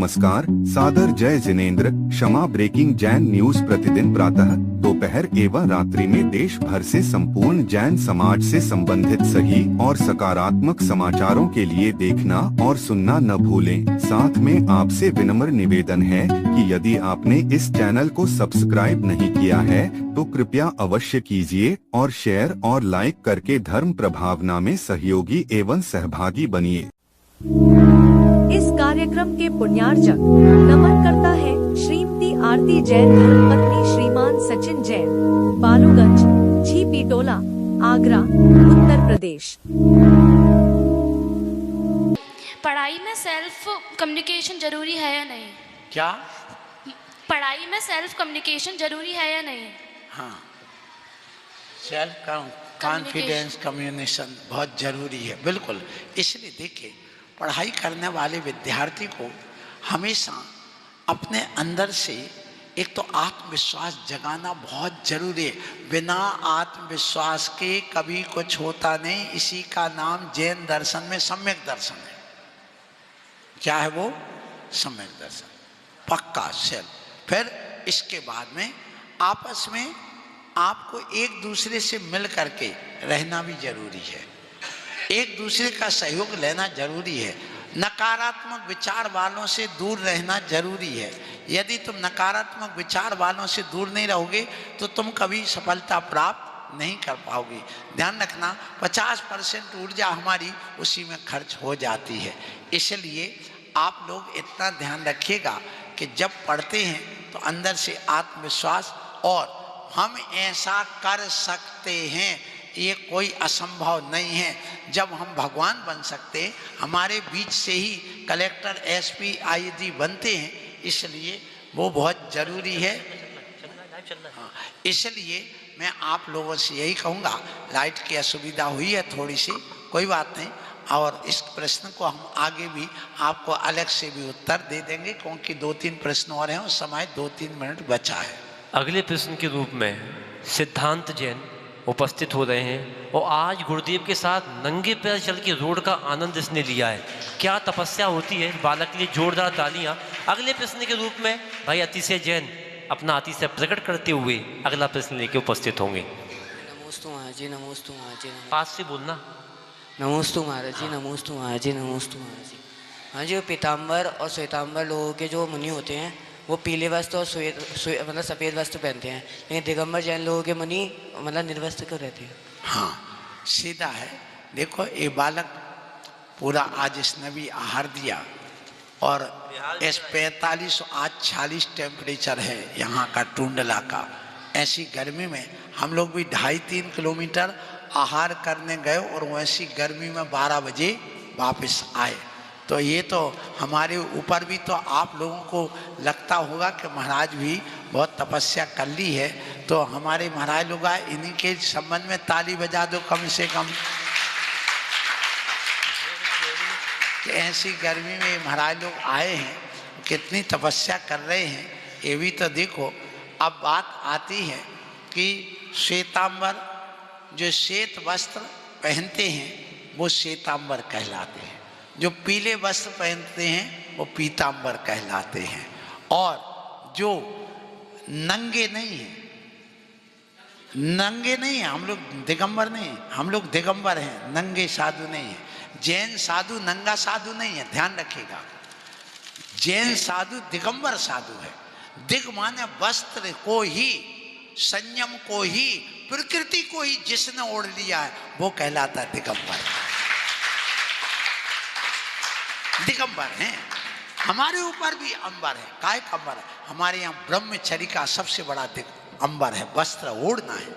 नमस्कार, सादर जय जिनेंद्र। क्षमा ब्रेकिंग जैन न्यूज प्रतिदिन प्रातः, दोपहर एवं रात्रि में देश भर से संपूर्ण जैन समाज से संबंधित सही और सकारात्मक समाचारों के लिए देखना और सुनना न भूलें। साथ में आपसे विनम्र निवेदन है कि यदि आपने इस चैनल को सब्सक्राइब नहीं किया है तो कृपया अवश्य कीजिए और शेयर और लाइक करके धर्म प्रभावना में सहयोगी एवं सहभागी बनिए। इस कार्यक्रम के पुण्यार्जक नमन करता है श्रीमती आरती जैन, धर्मपत्नी श्रीमान सचिन जैन, बालूगंज, झीपीटोला, आगरा, उत्तर प्रदेश। पढ़ाई में सेल्फ कम्युनिकेशन जरूरी है या नहीं? क्या पढ़ाई में सेल्फ कम्युनिकेशन जरूरी है या नहीं? हाँ, सेल्फ कॉन्फिडेंस कम्युनिकेशन बहुत जरूरी है, बिल्कुल। इसलिए देखिए, पढ़ाई करने वाले विद्यार्थी को हमेशा अपने अंदर से एक तो आत्मविश्वास जगाना बहुत जरूरी है। बिना आत्मविश्वास के कभी कुछ होता नहीं। इसी का नाम जैन दर्शन में सम्यक दर्शन है। क्या है वो? सम्यक दर्शन, पक्का सेल्फ। फिर इसके बाद में आपस में आपको एक दूसरे से मिल करके रहना भी जरूरी है, एक दूसरे का सहयोग लेना जरूरी है। नकारात्मक विचार वालों से दूर रहना जरूरी है। यदि तुम नकारात्मक विचार वालों से दूर नहीं रहोगे तो तुम कभी सफलता प्राप्त नहीं कर पाओगे। ध्यान रखना, 50% ऊर्जा हमारी उसी में खर्च हो जाती है। इसलिए आप लोग इतना ध्यान रखिएगा कि जब पढ़ते हैं तो अंदर से आत्मविश्वास और हम ऐसा कर सकते हैं, ये कोई असंभव नहीं है। जब हम भगवान बन सकते, हमारे बीच से ही कलेक्टर, एसपी, आईजी बनते हैं, इसलिए वो बहुत जरूरी है। हाँ, इसलिए मैं आप लोगों से यही कहूँगा, लाइट की असुविधा हुई है थोड़ी सी, कोई बात नहीं। और इस प्रश्न को हम आगे भी आपको अलग से भी उत्तर दे देंगे, क्योंकि 2-3 प्रश्न और हैं और समय 2-3 मिनट बचा है। अगले प्रश्न के रूप में सिद्धांत जैन उपस्थित हो रहे हैं और आज गुरुदेव के साथ नंगे पैर चल के रोड का आनंद इसने लिया है। क्या तपस्या होती है, बालक के लिए जोरदार तालियां। अगले प्रश्न के रूप में भाई अतिशय जैन अपना अतिशय प्रकट करते हुए अगला प्रश्न लेके उपस्थित होंगे। नमोस्तु महाराज जी, नमोस्तु महाराज जी। पास से बोलना। नमोस्तु महाराज जी, नमोस्तु महाराज जी, नमोस्तु महाराज जी। हाँ जी, वो पीताम्बर और श्वेताम्बर लोगों के जो मुनि होते हैं वो पीले वस्त्र और मतलब सफ़ेद वस्त्र पहनते हैं, लेकिन दिगंबर जैन लोगों के मुनि मतलब निर्वस्त्र क्यों रहते हैं? हाँ, सीधा है। देखो, ये बालक पूरा आज इसने भी आहार दिया और इस 45 आज 40 टेम्परेचर है यहाँ का, टूंडला का। ऐसी गर्मी में हम लोग भी 2.5-3 किलोमीटर आहार करने गए और वैसी गर्मी में 12 बजे वापस आए। तो ये तो हमारे ऊपर भी तो आप लोगों को लगता होगा कि महाराज भी बहुत तपस्या कर ली है। तो हमारे महाराज लोग आए, इन्हीं के संबंध में ताली बजा दो कम से कम। कि ऐसी गर्मी में महाराज लोग आए हैं, कितनी तपस्या कर रहे हैं, ये भी तो देखो। अब बात आती है कि श्वेतांबर, जो श्वेत वस्त्र पहनते हैं वो श्वेतांबर कहलाते हैं, जो पीले वस्त्र पहनते हैं वो पीतांबर कहलाते हैं, और जो नंगे नहीं है, नंगे नहीं है, हम लोग दिगंबर नहीं, हम लोग दिगंबर हैं, नंगे साधु नहीं है। जैन साधु नंगा साधु नहीं है, ध्यान रखिएगा। जैन साधु दिगंबर साधु है। दिग माने वस्त्र को ही, संयम को ही, प्रकृति को ही जिसने ओढ़ लिया है वो कहलाता है दिगंबर। दिगंबर हैं। हमारे ऊपर भी अंबर है, काय का अंबर है। हमारे यहाँ ब्रह्मचर्य का सबसे बड़ा अंबर है, वस्त्र ओढ़ना है।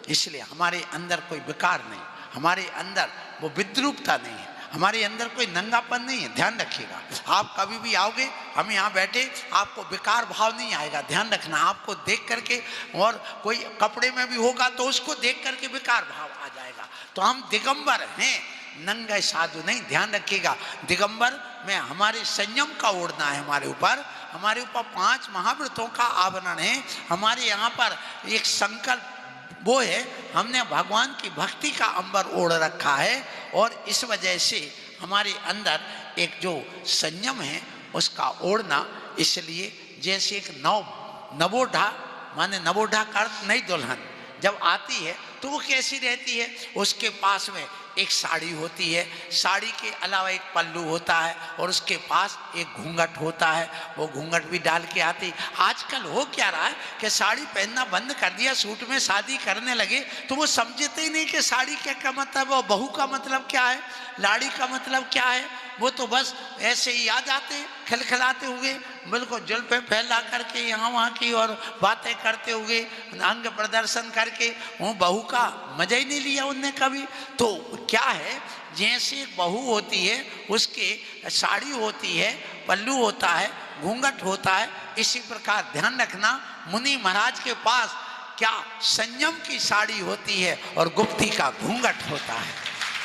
इसलिए हमारे अंदर कोई विकार नहीं, हमारे अंदर वो विद्रूपता नहीं है, हमारे अंदर कोई नंगापन नहीं है। ध्यान रखिएगा, आप कभी भी आओगे, हम यहाँ बैठे, आपको विकार भाव नहीं आएगा। ध्यान रखना, आपको देख करके, और कोई कपड़े में भी होगा तो उसको देख करके विकार भाव आ जाएगा। तो हम दिगंबर हैं, नंगे साधु नहीं। ध्यान रखिएगा, दिगंबर में हमारे संयम का ओढ़ना है। हमारे ऊपर 5 महाव्रतों का आवरण है। हमारे यहाँ पर एक संकल्प वो है, हमने भगवान की भक्ति का अंबर ओढ़ रखा है, और इस वजह से हमारे अंदर एक जो संयम है उसका ओढ़ना, इसलिए जैसे एक नवोढ़ा, माने नवोढ़ा का अर्थ नई दुल्हन जब आती है तो वो कैसी रहती है, उसके पास में एक साड़ी होती है, साड़ी के अलावा एक पल्लू होता है और उसके पास एक घूंघट होता है, वो घूंघट भी डाल के आती। आजकल हो क्या रहा है कि साड़ी पहनना बंद कर दिया, सूट में शादी करने लगे तो वो समझते ही नहीं कि साड़ी क्या मतलब है, बहू का मतलब क्या है, लाड़ी का मतलब क्या है। वो तो बस ऐसे ही आ जाते खिलखिलाते हुए, बिल्कुल जुल्फे फैला करके यहाँ वहाँ की और बातें करते हुए, अंग प्रदर्शन करके, वो बहू का मजा ही नहीं लिया उनने कभी। तो क्या है, जैसे बहू होती है उसके साड़ी होती है, पल्लू होता है, घूंघट होता है, इसी प्रकार ध्यान रखना मुनि महाराज के पास क्या संयम की साड़ी होती है और गुप्ती का घूंघट होता है।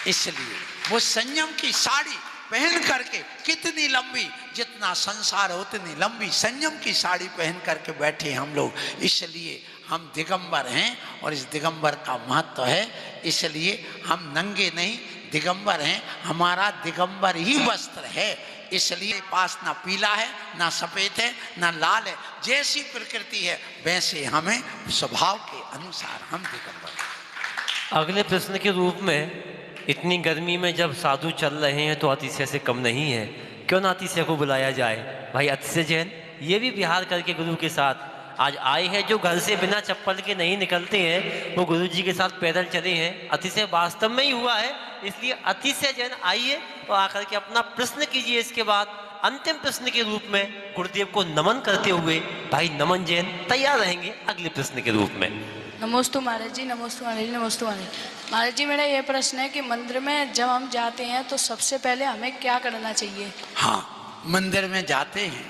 इसलिए वो संयम की साड़ी पहन करके, कितनी लंबी, जितना संसार है उतनी लंबी संयम की साड़ी पहन करके बैठे हम लोग। इसलिए हम दिगंबर हैं और इस दिगंबर का महत्व है, इसलिए हम नंगे नहीं दिगंबर हैं, हमारा दिगंबर ही वस्त्र है। इसलिए पास ना पीला है, ना सफेद है, ना लाल है, जैसी प्रकृति है वैसे हमें स्वभाव के अनुसार हम दिगंबर हैं। अगले प्रश्न के रूप में, इतनी गर्मी में जब साधु चल रहे हैं तो अतिशय से कम नहीं है, क्यों ना अतिशय को बुलाया जाए। भाई अतिशय जैन ये भी विहार करके गुरु के साथ आज आए हैं, जो घर से बिना चप्पल के नहीं निकलते हैं वो गुरु जी के साथ पैदल चले हैं। अतिशय वास्तव में ही हुआ है, इसलिए अतिशय जैन आइए तो आकर के अपना प्रश्न कीजिए। इसके बाद अंतिम प्रश्न के रूप में गुरुदेव को नमन करते हुए भाई नमन जैन तैयार रहेंगे अगले प्रश्न के रूप में। नमोस्तु महाराज जी, नमोस्तु महाराज जी, नमोस्तु महाराज जी। महाराज जी मेरा ये प्रश्न है कि मंदिर में जब हम जाते हैं तो सबसे पहले हमें क्या करना चाहिए? हाँ, मंदिर में जाते हैं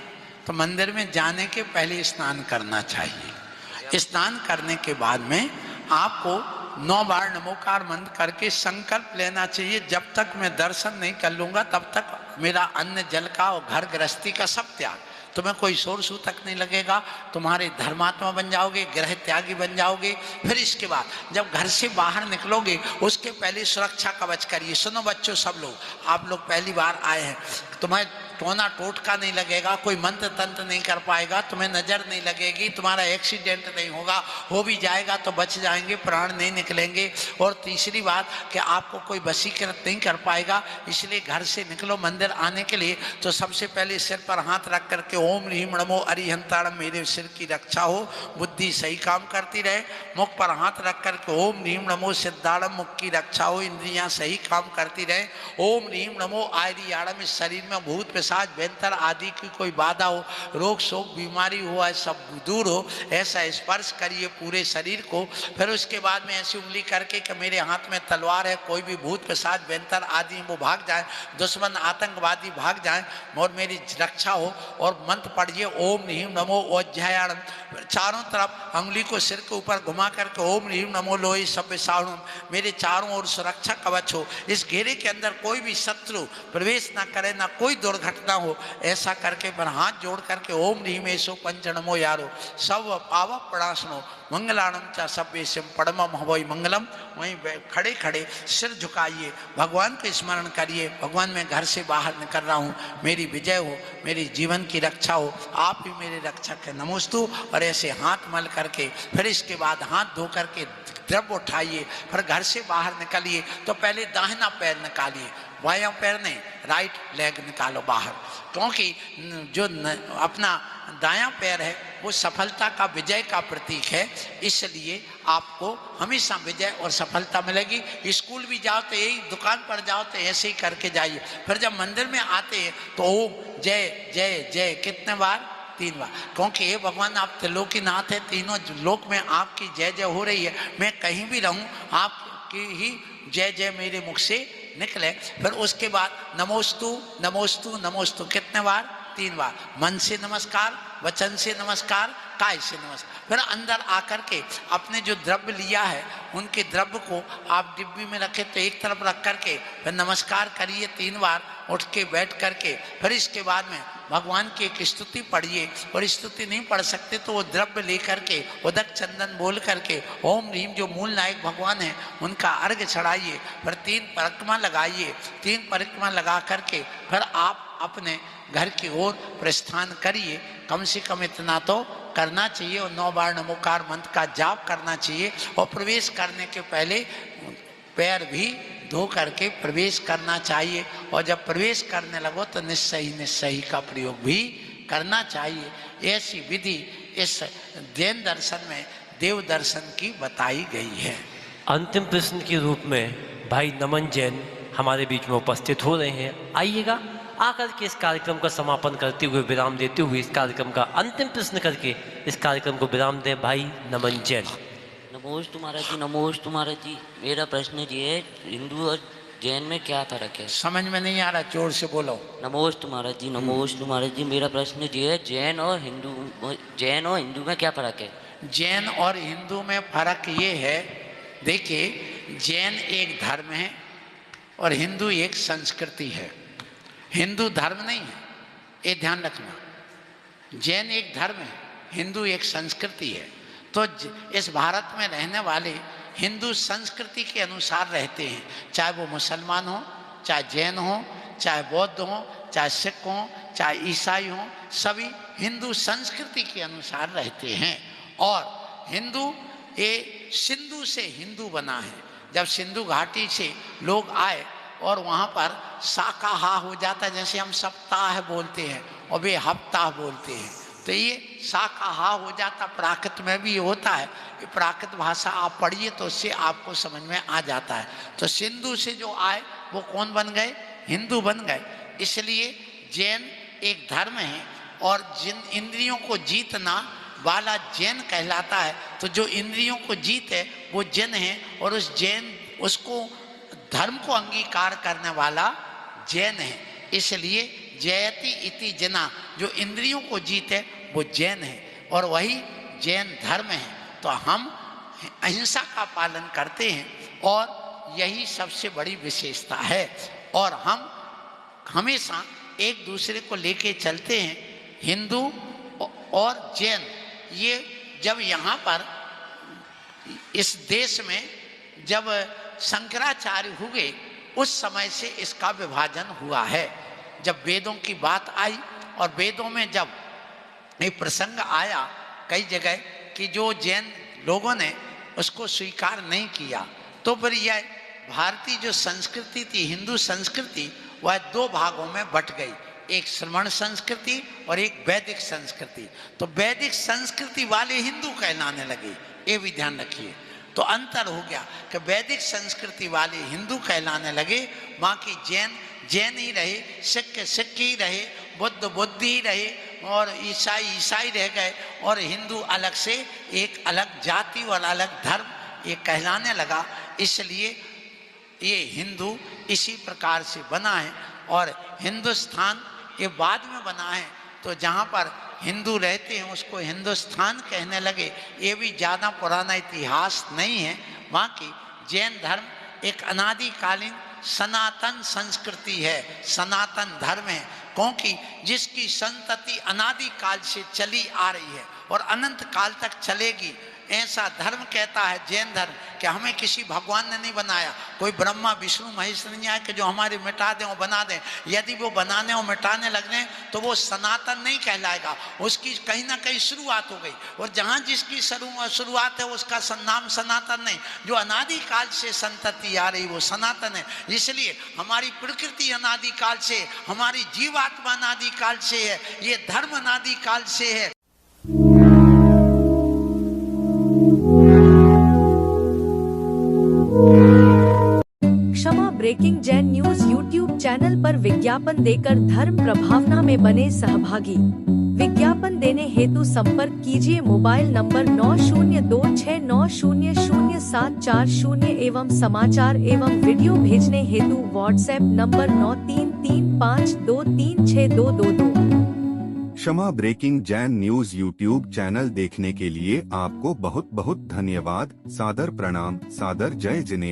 तो मंदिर में जाने के पहले स्नान करना चाहिए। स्नान करने के बाद में आपको 9 बार नमोकार मंत्र करके संकल्प लेना चाहिए, जब तक मैं दर्शन नहीं कर लूँगा तब तक मेरा अन्न जल का और घर गृहस्थी का सब त्याग। तुम्हें कोई शोर सूतक नहीं लगेगा, तुम्हारे धर्मात्मा बन जाओगे, ग्रह त्यागी बन जाओगे। फिर इसके बाद जब घर से बाहर निकलोगे उसके पहले सुरक्षा कवच करिए। सुनो बच्चों, सब लोग, आप लोग पहली बार आए हैं, तुम्हें टोना टोटका नहीं लगेगा, कोई मंत्र तंत्र नहीं कर पाएगा, तुम्हें नजर नहीं लगेगी, तुम्हारा एक्सीडेंट नहीं होगा, हो भी जाएगा तो बच जाएंगे, प्राण नहीं निकलेंगे। और तीसरी बात कि आपको कोई वशीकृत नहीं कर पाएगा। इसलिए घर से निकलो मंदिर आने के लिए तो सबसे पहले सिर पर हाथ रख करके ओम ह्रीम नमो अरिहंताणम, मेरे सिर की रक्षा हो, बुद्धि सही काम करती रहे। मुख पर हाथ रख करके ओम ह्रीम नमो सिद्धाणम, मुख की रक्षा हो, इंद्रियां सही काम करती रहे। ओम ह्रीम नमो आयरियाणम, इस शरीर में भूत पिशाच बेंतर आदि की कोई बाधा हो, रोग शोक बीमारी हो, सब दूर हो, ऐसा स्पर्श करिए पूरे शरीर को। फिर उसके बाद में ऐसी उंगली करके कि मेरे हाथ में तलवार है, कोई भी भूत पिशाच बेंतर आदि वो भाग जाए, दुश्मन आतंकवादी भाग जाए और मेरी रक्षा हो। और मंत्र पढ़िए ओम ह्रीम नमो ओज्झयाणम, चारों तरफ उंगली को सिर के ऊपर घुमा करके ओम ह्रीम नमो लोई सब विषाणुम, मेरे चारों ओर सुरक्षा कवच हो, इस घेरे के अंदर कोई भी शत्रु प्रवेश ना करे, ना कोई दुर्घटना हो। ऐसा करके फिर हाथ जोड़ करके ओम ह्रीमेशो पंचनमो यारो सब पाव प्रणाशनो मंगलानम चा सभ्यम पड़मम हवई मंगलम। वहीं खड़े खड़े सिर झुकाइए, भगवान को स्मरण करिए, भगवान मैं घर से बाहर निकल रहा हूँ, मेरी विजय हो, मेरी जीवन की रक्षा हो, आप ही मेरे रक्षक है, नमोस्तु। और ऐसे हाथ मल करके फिर इसके बाद हाथ धो करके द्रव्य उठाइए, फिर घर से बाहर निकलिए तो पहले दाहिना पैर निकालिए, बायां पैर नहीं, राइट लेग निकालो बाहर, क्योंकि जो अपना दायां पैर है वो सफलता का, विजय का प्रतीक है। इसलिए आपको हमेशा विजय और सफलता मिलेगी। स्कूल भी जाओ तो यही, दुकान पर जाओ तो ऐसे ही करके जाइए। फिर जब मंदिर में आते हैं तो ओम जय जय जय कितने बार? 3 बार, क्योंकि ये भगवान आप त्रिलोकीनाथ है, तीनों लोक में आपकी जय जय हो रही है। मैं कहीं भी रहूं आपकी ही जय जय मेरे मुख से निकले। फिर उसके बाद नमोस्तु नमोस्तु नमोस्तु कितने बार? 3 बार। मन से नमस्कार, वचन से नमस्कार, काय से नमस्कार। फिर अंदर आकर के अपने जो द्रव्य लिया है उनके द्रव्य को आप डिब्बी में रखे तो एक तरफ रख करके फिर नमस्कार करिए 3 बार, उठ के बैठ करके। फिर इसके बाद में भगवान की एक स्तुति पढ़िए, और स्तुति नहीं पढ़ सकते तो वो द्रव्य लेकर के उदक चंदन बोल करके ओम ह्रीम जो मूल नायक भगवान है उनका अर्घ चढ़ाइए। फिर 3 परिक्रमा लगाइए, 3 परिक्रमा लगा करके फिर आप अपने घर की ओर प्रस्थान करिए। कम से कम इतना तो करना चाहिए और 9 बार नमोकार मंत्र का जाप करना चाहिए और प्रवेश करने के पहले पैर भी धो करके प्रवेश करना चाहिए। और जब प्रवेश करने लगो तो निस्सही का प्रयोग भी करना चाहिए। ऐसी विधि इस जैन दर्शन में देव दर्शन की बताई गई है। अंतिम प्रश्न के रूप में भाई नमन जैन हमारे बीच में उपस्थित हो रहे हैं। आइएगा, आकर के इस कार्यक्रम का समापन करते हुए, विराम देते हुए इस कार्यक्रम का अंतिम प्रश्न करके इस कार्यक्रम को विराम दें भाई नमन जैन। नमोस्तु महाराज जी, नमोस्तु महाराज जी। मेरा प्रश्न ये है, हिंदू और जैन में क्या फर्क है? समझ में नहीं आ रहा, जोर से बोलो। नमोस्तु महाराज जी, नमोस्तु महाराज जी। मेरा प्रश्न ये है, जैन और हिंदू में क्या फर्क है? जैन और हिंदू में फर्क ये है, देखिए जैन एक धर्म है और हिंदू एक संस्कृति है। हिंदू धर्म नहीं है, ये ध्यान रखना। जैन एक धर्म है, हिंदू एक संस्कृति है। तो इस भारत में रहने वाले हिंदू संस्कृति के अनुसार रहते हैं, चाहे वो मुसलमान हो, चाहे जैन हो, चाहे बौद्ध हो, चाहे सिख हो, चाहे ईसाई हो, सभी हिंदू संस्कृति के अनुसार रहते हैं। और हिंदू ये सिंधु से हिंदू बना है। जब सिंधु घाटी से लोग आए और वहाँ पर साकाहा हो जाता, जैसे हम सप्ताह बोलते हैं और वे हफ्ता बोलते हैं, तो ये साकाहा हो जाता। प्राकृत में भी ये होता है कि प्राकृत भाषा आप पढ़िए तो उससे आपको समझ में आ जाता है। तो सिंधु से जो आए वो कौन बन गए? हिंदू बन गए। इसलिए जैन एक धर्म है और जिन इंद्रियों को जीतना वाला जैन कहलाता है। तो जो इंद्रियों को जीते वो जैन है और उस जैन उसको धर्म को अंगीकार करने वाला जैन है। इसलिए जयति इति जना, जो इंद्रियों को जीते वो जैन है और वही जैन धर्म है। तो हम अहिंसा का पालन करते हैं और यही सबसे बड़ी विशेषता है। और हम हमेशा एक दूसरे को लेके चलते हैं। हिंदू और जैन ये जब यहाँ पर इस देश में जब शंकराचार्य हुए उस समय से इसका विभाजन हुआ है। जब वेदों की बात आई और वेदों में जब ये प्रसंग आया कई जगह कि जो जैन लोगों ने उसको स्वीकार नहीं किया, तो फिर यह भारतीय जो संस्कृति थी, हिंदू संस्कृति, वह 2 भागों में बट गई। एक श्रमण संस्कृति और एक वैदिक संस्कृति। तो वैदिक संस्कृति वाले हिंदू कहलाने लगे, ये भी ध्यान रखिए। तो अंतर हो गया कि वैदिक संस्कृति वाले हिंदू कहलाने लगे, बाकी जैन जैन ही रहे, सिख ही रहे, बुद्ध ही रहे और ईसाई रह गए और हिंदू अलग से एक अलग जाति और अलग धर्म ये कहलाने लगा। इसलिए ये हिंदू इसी प्रकार से बना है और हिंदुस्तान ये बाद में बना है। तो जहाँ पर हिंदू रहते हैं उसको हिंदुस्तान कहने लगे, ये भी ज़्यादा पुराना इतिहास नहीं है। वहाँ की जैन धर्म एक अनादिकालीन सनातन संस्कृति है, सनातन धर्म है, क्योंकि जिसकी संतति अनादिकाल से चली आ रही है और अनंत काल तक चलेगी। ऐसा धर्म कहता है जैन धर्म कि हमें किसी भगवान ने नहीं बनाया, कोई ब्रह्मा विष्णु महेश नहीं आए कि जो हमारे मिटा दें और बना दें। यदि वो बनाने और मिटाने लगने तो वो सनातन नहीं कहलाएगा, उसकी कहीं ना कहीं शुरुआत हो गई। और जहाँ जिसकी शुरुआत है उसका नाम सनातन नहीं, जो अनादिकाल से संतति आ रही वो सनातन है। इसलिए हमारी प्रकृति अनादिकाल से, हमारी जीवात्मा अनादिकाल से है, ये धर्म अनादिकाल से है। Kshama breaking Jain news YouTube channel पर विज्ञापन देकर धर्म प्रभावना में बने सहभागी। विज्ञापन देने हेतु संपर्क कीजिए मोबाइल नंबर 9026900740 एवं समाचार एवं वीडियो भेजने हेतु WhatsApp number 9335236222। Kshama breaking Jain news YouTube channel देखने के लिए आपको बहुत बहुत धन्यवाद। सादर प्रणाम, सादर जय जिनेंद्र।